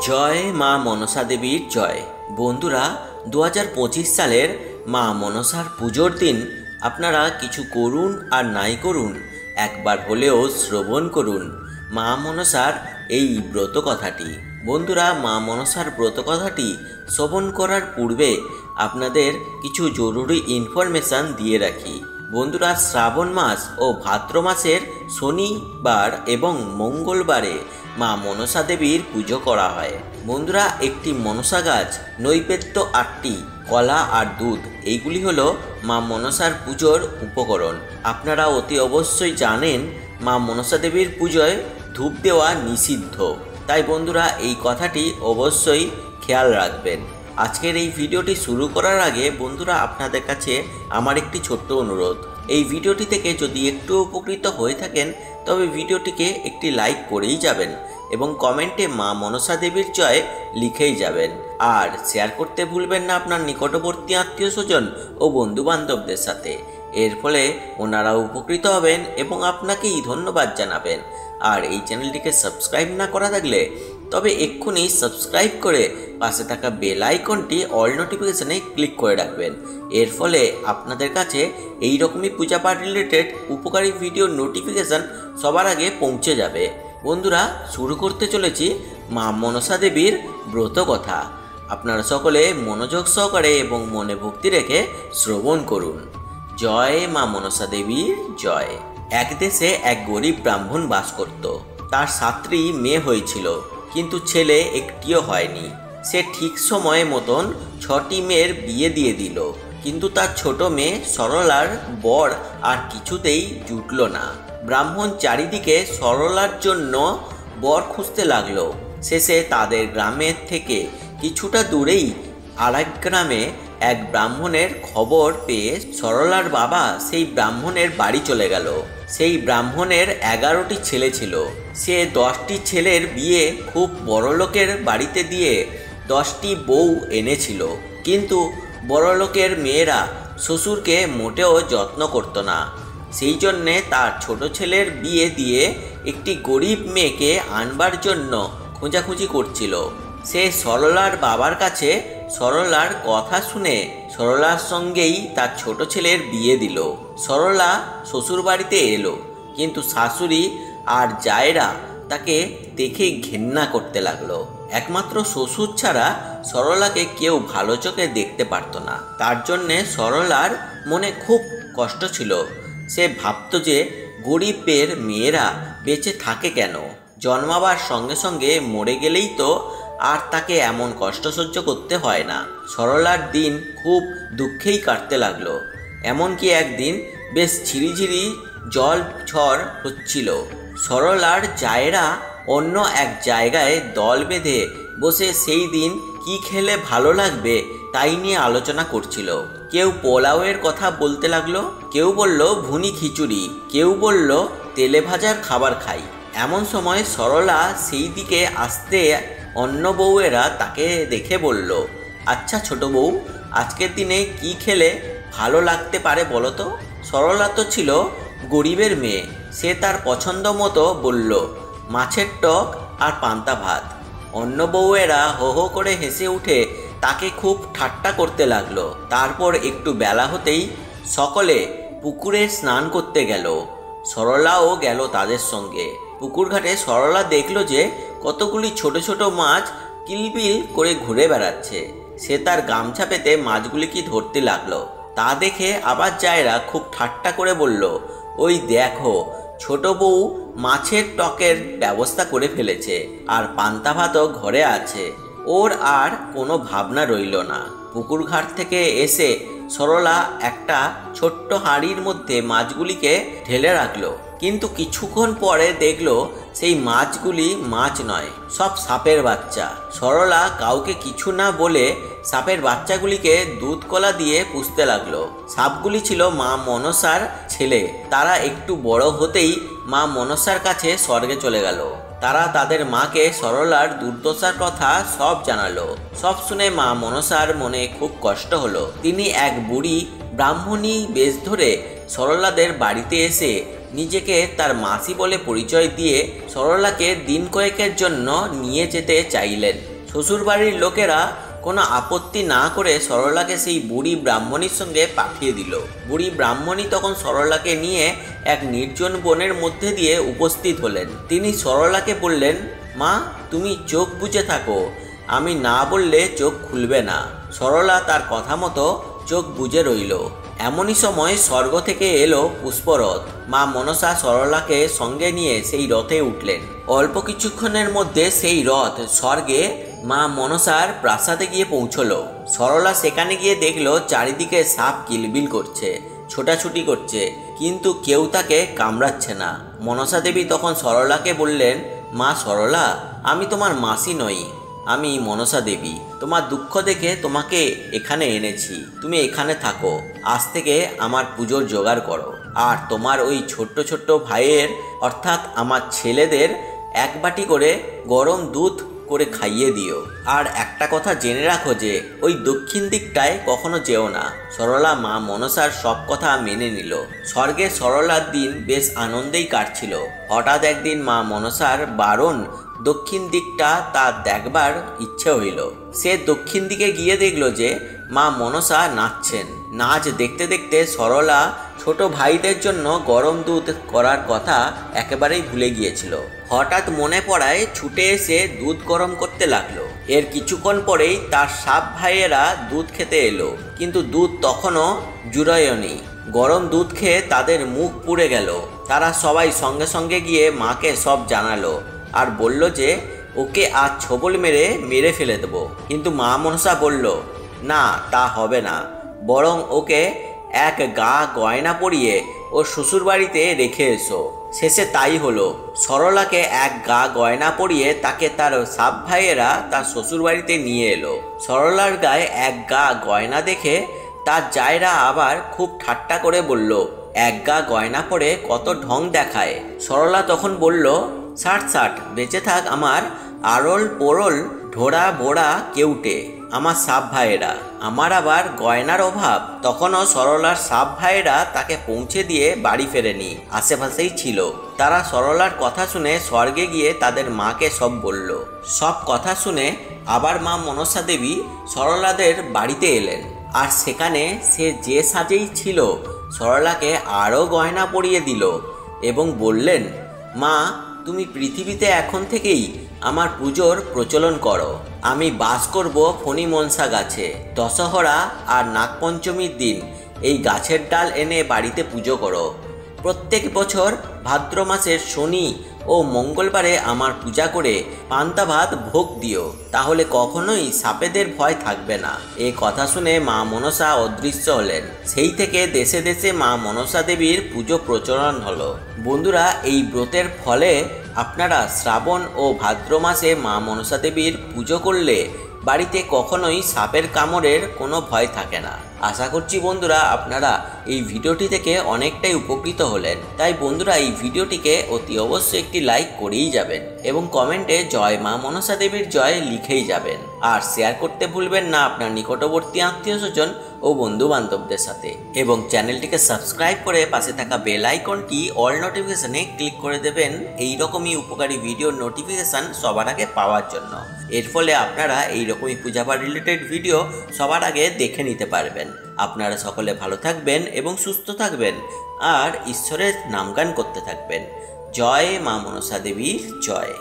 জয় মা মনসা দেবীর জয়। বন্ধুরা, 2025 সালের মা মনসার পুজোর দিন আপনারা কিছু করুন আর নাই করুন, একবার হলেও শ্রবণ করুন মা মনসার এই ব্রত কথাটি। বন্ধুরা, মা মনসার ব্রত কথাটি শ্রবণ করার পূর্বে আপনাদের কিছু জরুরি ইনফরমেশান দিয়ে রাখি। বন্ধুরা, শ্রাবণ মাস ও ভাদ্র মাসের শনিবার এবং মঙ্গলবারে মা মনসা দেবীর পুজো করা হয়। বন্ধুরা, একটি মনসা গাছ, নৈবেদ্য 8টি, কলা আর দুধ, এইগুলি হলো মা মনসার পুজোর উপকরণ। আপনারা অতি অবশ্যই জানেন মা মনসা দেবীর পুজোয় ধূপ দেওয়া নিষিদ্ধ, তাই বন্ধুরা এই কথাটি অবশ্যই খেয়াল রাখবেন। আজকের এই ভিডিওটি শুরু করার আগে বন্ধুরা আপনাদের কাছে আমার একটি ছোট্ট অনুরোধ, এই ভিডিওটি থেকে যদি একটু উপকৃত হয়ে থাকেন তবে ভিডিওটিকে একটি লাইক করেই যাবেন এবং কমেন্টে মা মনসা দেবীর জয় লিখেই যাবেন। আর শেয়ার করতে ভুলবেন না আপনার নিকটবর্তী আত্মীয় স্বজন ও বন্ধু বান্ধবদের সাথে। এর ফলে ওনারা উপকৃত হবেন এবং আপনাকেই ধন্যবাদ জানাবেন। আর এই চ্যানেলটিকে সাবস্ক্রাইব না করা থাকলে তবে এক্ষুনি সাবস্ক্রাইব করে পাশে থাকা বেল আইকনটি অল নোটিফিকেশনে ক্লিক করে রাখবেন। এর ফলে আপনাদের কাছে এই রকমই পূজাপাঠ রিলেটেড উপকারী ভিডিও নোটিফিকেশান সবার আগে পৌঁছে যাবে। বন্ধুরা, শুরু করতে চলেছি মা মনসা দেবীর ব্রত কথা। আপনারা সকলে মনোযোগ সহকারে এবং মনে ভক্তি রেখে শ্রবণ করুন। জয় মা মনসা দেবীর জয়। এক দেশে এক গরিব ব্রাহ্মণ বাস করত। তার 7টি মেয়ে হয়েছিল, কিন্তু ছেলে একটিও হয়নি। সে ঠিক সময় মতন 6টি মেয়ের বিয়ে দিয়ে দিল, কিন্তু তার ছোট মেয়ে সরলার বর আর কিছুতেই জুটল না। ব্রাহ্মণ চারিদিকে সরলার জন্য বর খুঁজতে লাগলো। শেষে তাদের গ্রামের থেকে কিছুটা দূরেই আরেক গ্রামে এক ব্রাহ্মণের খবর পেয়ে সরলার বাবা সেই ব্রাহ্মণের বাড়ি চলে গেল। সেই ব্রাহ্মণের 11টি ছেলে ছিল। সে 10টি ছেলের বিয়ে খুব বড়লোকের বাড়িতে দিয়ে 10টি বউ এনেছিল, কিন্তু বড়লোকের মেয়েরা শ্বশুরকে মোটেও যত্ন করত না। সেই জন্যে তার ছোট ছেলের বিয়ে দিয়ে একটি গরিব মেয়েকে আনবার জন্য খোঁজাখুঁজি করছিল। সে সরলার বাবার কাছে সরলার কথা শুনে সরলার সঙ্গেই তার ছোট ছেলের বিয়ে দিল। সরলা শ্বশুর বাড়িতে এলো, কিন্তু শাশুড়ি আর জায়েরা তাকে দেখে ঘেন্না করতে লাগলো। একমাত্র শ্বশুর ছাড়া সরলাকে কেউ ভালো চোখে দেখতে পারত না। তার জন্যে সরলার মনে খুব কষ্ট ছিল। সে ভাবত যে গরিবের মেয়েরা বেঁচে থাকে কেন, জন্মাবার সঙ্গে সঙ্গে মরে গেলেই তো আর তাকে এমন কষ্ট সহ্য করতে হয় না। সরলার দিন খুব দুঃখেই কাটতে লাগলো। এমনকি একদিন বেশ ঝিরিঝিরি জল ঝড় হচ্ছিল। সরলার জায়েরা অন্য এক জায়গায় দল বেঁধে বসে সেই দিন কি খেলে ভালো লাগবে তাই নিয়ে আলোচনা করছিল। কেউ পোলাওয়ের কথা বলতে লাগলো, কেউ বলল ভুনি খিচুড়ি, কেউ বলল তেলে ভাজার খাবার খাই। এমন সময় সরলা সেই দিকে আসতে অন্য বউয়েরা তাকে দেখে বলল, আচ্ছা ছোট বউ, আজকের দিনে কি খেলে ভালো লাগতে পারে বলো তো? সরলা তো ছিল গরিবের মেয়ে, সে তার পছন্দ মতো বলল মাছের টক আর পান্তা ভাত। অন্য বউয়েরা হো হো করে হেসে উঠে তাকে খুব ঠাট্টা করতে লাগলো। তারপর একটু বেলা হতেই সকলে পুকুরে স্নান করতে গেল। সরলাও গেল তাদের সঙ্গে। পুকুর ঘাটে সরলা দেখল যে কতগুলি ছোট ছোট মাছ কিলবিল করে ঘুরে বেড়াচ্ছে। সে তার গামছা পেতে মাছগুলিকে ধরতে লাগলো। তা দেখে আবার জায়েরা খুব ঠাট্টা করে বলল, ওই দেখো ছোট বউ মাছের টকের ব্যবস্থা করে ফেলেছে, আর পান্তা ভাতও ঘরে আছে। ওর আর কোনো ভাবনা রইল না। পুকুর ঘাট থেকে এসে সরলা একটা ছোট্ট হাঁড়ির মধ্যে মাছগুলিকে ঢেলে রাখলো, কিন্তু কিছুক্ষণ পরে দেখলো সেই মাছগুলি মাছ নয়, সব সাপের বাচ্চা। সরলা কাউকে কিছু না বলে সাপের বাচ্চাগুলিকে দুধ কলা দিয়ে পুষতে লাগলো। সাপগুলি ছিল মা মনসার ছেলে। তারা একটু বড় হতেই মা মনসার কাছে স্বর্গে চলে গেল। তারা তাদের মাকে সরলার দুর্দশার কথা সব জানালো। সব শুনে মা মনসার মনে খুব কষ্ট হলো। তিনি এক বুড়ি ব্রাহ্মণী বেশ ধরে সরলাদের বাড়িতে এসে নিজেকে তার মাসি বলে পরিচয় দিয়ে সরলাকে দিন কয়েকের জন্য নিয়ে যেতে চাইলেন। শ্বশুরবাড়ির লোকেরা কোনো আপত্তি না করে সরলাকে সেই বুড়ি ব্রাহ্মণীর সঙ্গে পাঠিয়ে দিল। বুড়ি ব্রাহ্মণী তখন সরলাকে নিয়ে এক নির্জন বনের মধ্যে দিয়ে উপস্থিত হলেন। তিনি সরলাকে বললেন, মা, তুমি চোখ বুজে থাকো, আমি না বললে চোখ খুলবে না। সরলা তার কথা মতো চোখ বুজে রইল। এমনই সময় স্বর্গ থেকে এলো পুষ্পরথ। মা মনসা সরলাকে সঙ্গে নিয়ে সেই রথে উঠলেন। অল্প কিছুক্ষণের মধ্যে সেই রথ স্বর্গে মা মনসার প্রাসাদে গিয়ে পৌঁছলো। সরলা সেখানে গিয়ে দেখলো চারিদিকে সাপ কিলবিল করছে, ছোটাছুটি করছে, কিন্তু কেউ তাকে কামড়াচ্ছে না। মনসা দেবী তখন সরলাকে বললেন, মা সরলা, আমি তোমার মাসি নই, আমি মনসা দেবী। তোমার দুঃখ দেখে তোমাকে এখানে এনেছি, তুমি এখানে থাকো। আজ থেকে আমার পুজোর জোগাড় করো, আর তোমার ওই ছোট্ট ছোট্ট ভাইয়ের অর্থাৎ আমার ছেলেদের এক বাটি করে গরম দুধ করে খাইয়ে দিও। আর একটা কথা জেনে রাখো যে ওই দক্ষিণ দিকটায় কখনো যেও না। সরলা মা মনসার সব কথা মেনে নিল। স্বর্গে সরলার দিন বেশ আনন্দেই কাটছিল। হঠাৎ একদিন মা মনসার বারণ দক্ষিণ দিকটা তার দেখবার ইচ্ছে হইল। সে দক্ষিণ দিকে গিয়ে দেখল যে মা মনসা নাচছেন। নাচ দেখতে দেখতে সরলা ছোট ভাইদের জন্য গরম দুধ করার কথা একেবারেই ভুলে গিয়েছিল। হঠাৎ মনে পড়ায় ছুটে এসে দুধ গরম করতে লাগলো। এর কিছুক্ষণ পরেই তার সাপ ভাইয়েরা দুধ খেতে এলো, কিন্তু দুধ তখনও জুড়ায়নি। গরম দুধ খেয়ে তাদের মুখ পুড়ে গেল। তারা সবাই সঙ্গে সঙ্গে গিয়ে মাকে সব জানালো আর বলল যে ওকে আজ ছোবল মেরে ফেলে দেবো। কিন্তু মা মনসা বলল, না, তা হবে না, বরং ওকে এক গা গয়না পরিয়ে ওর শ্বশুরবাড়িতে রেখে এসো। শেষে তাই হলো। সরলাকে এক গা গয়না পরিয়ে তাকে তার সাপ ভাইয়েরা তার শ্বশুরবাড়িতে নিয়ে এলো। সরলার গায়ে এক গা গয়না দেখে তার জায়রা আবার খুব ঠাট্টা করে বলল, এক গা গয়না পরে কত ঢং দেখায়। সরলা তখন বলল, ষাট বেঁচে থাক আমার আরল পোরল ঢোড়া বোড়া কেউটে আমার সাপ ভাইয়েরা, আমার আবার গয়নার অভাব। তখনও সরলার সাপ ভাইয়েরা তাকে পৌঁছে দিয়ে বাড়ি ফেরেনি, আশেপাশেই ছিল। তারা সরলার কথা শুনে স্বর্গে গিয়ে তাদের মাকে সব বলল। সব কথা শুনে আবার মা মনসা দেবী সরলাদের বাড়িতে এলেন। আর সেখানে সে যে সাজেই ছিল সরলাকে আরও গয়না পরিয়ে দিল এবং বললেন, মা, তুমি পৃথিবীতে এখন থেকেই আমার পুজোর প্রচলন করো। আমি বাস করব ফণি মনসা গাছে। দশহরা আর নাগপঞ্চমীর দিন এই গাছের ডাল এনে বাড়িতে পুজো করো। প্রত্যেক বছর ভাদ্র মাসের শনি ও মঙ্গলবারে আমার পূজা করে পান্তা ভাত ভোগ দিও, তাহলে কখনোই সাপেদের ভয় থাকবে না। এই কথা শুনে মা মনসা অদৃশ্য হলেন। সেই থেকে দেশে দেশে মা মনসা দেবীর পুজো প্রচলন হলো। বন্ধুরা, এই ব্রতের ফলে আপনারা শ্রাবণ ও ভাদ্র মাসে মা মনসা দেবীর পুজো করলে বাড়িতে কখনোই সাপের কামড়ের কোনো ভয় থাকে না। আশা করছি বন্ধুরা আপনারা এই ভিডিওটি থেকে অনেকটাই উপকৃত হলেন। তাই বন্ধুরা এই ভিডিওটিকে অতি অবশ্যই একটি লাইক করেই যাবেন এবং কমেন্টে জয় মা মনসা দেবীর জয় লিখেই যাবেন। আর শেয়ার করতে ভুলবেন না আপনার নিকটবর্তী আত্মীয় স্বজন ও বন্ধু বান্ধবদের সাথে। এবং চ্যানেলটিকে সাবস্ক্রাইব করে পাশে থাকা বেল আইকনটি অল নোটিফিকেশনে ক্লিক করে দেবেন এইরকমই উপকারী ভিডিওর নোটিফিকেশান সবার আগে পাওয়ার জন্য। এর ফলে আপনারা এইরকমই পূজাপাঠ রিলেটেড ভিডিও সবার আগে দেখে নিতে পারবেন। আপনারা সকলে ভালো থাকবেন এবং সুস্থ থাকবেন আর ঈশ্বরের নামগান করতে থাকবেন। জয় মা মনসা দেবীর জয়।